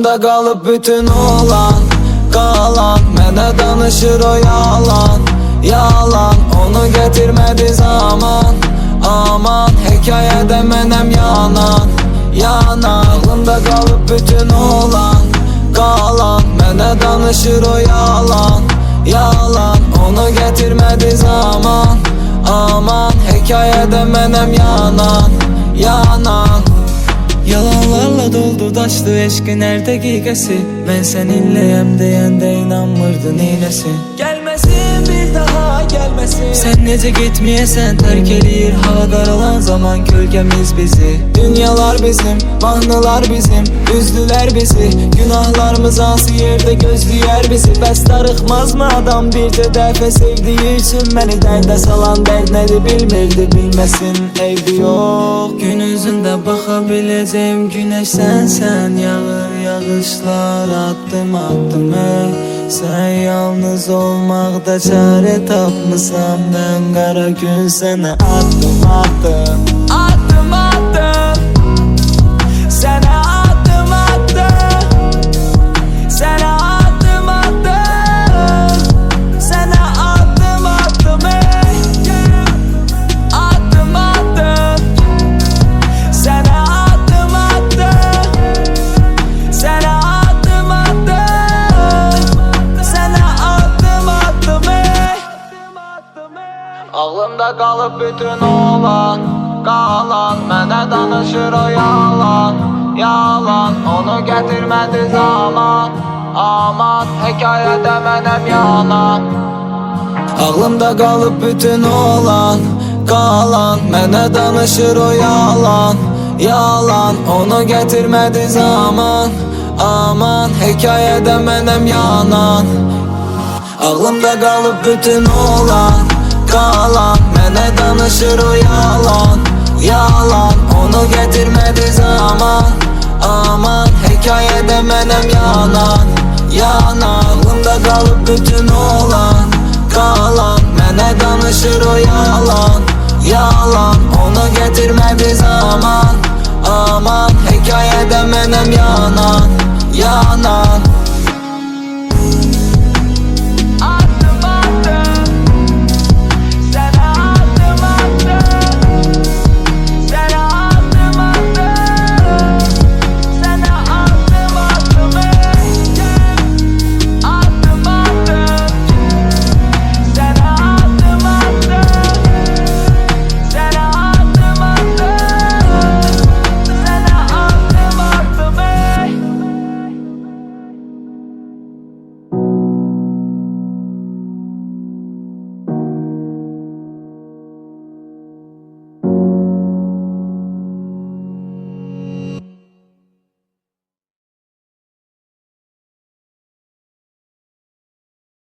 Ağlımda kalıp bütün olan qalan mənə danışır o yalan, yalan. Onu getirmedi zaman, aman. Hekayede mənəm yanan, yanan. Ağlımda kalıp bütün olan qalan mənə danışır o yalan, yalan. Onu getirmedi zaman, aman. Hekayede mənəm yanan, yanan. Yalanlarla doldu daşdı eşkin her dakikası. Ben seninleyim deyende inanmırdın iğnesi. Gelmesin bir daha gelmesin. Sen nece gitmeyesen terk eləyir hava qaralan zaman kölgemiz bizi. Dünyalar bizim, mahnılar bizim, üzdüler bizi. Günahlarımız hansı yerde gözlüyer bizi. Bəs darıxmaz mı adam bir de dəfə sevdiği üçün beni dərdə salan dərd nədir bilmirdi, bilməsin eybi yok. Gün üzündə baxa biləcəyim güneş sensen. Yağır yağışlar addım addım ey. Sen yalnız olmakta çare tapmısan. Ben kara gün sana addım addım, addım addım. Sana addım addım, sana addım addım, sana addım addım ey. Addım addım, sana addım addım, sana addım addım, sana addım addım ey. Ağlımda kalıp bütün olan qalan mənə danışır o yalan, yalan. Onu getirmedi zaman, aman. Hekayede mənəm yanan. Ağlımda kalıp bütün olan qalan mənə danışır o yalan, yalan. Onu getirmedi zaman, aman. Hekayede mənəm yanan. Ağlımda kalıp bütün olan qalan mənə danışır o yalan, yalan. Onu getirmedi zaman, aman. Hekayede mənəm yanan, yanan. Ağlımda kalıp bütün olan qalan mənə danışır o yalan, yalan. Onu getirmedi zaman, aman. Hekayede mənəm yanan, yanan.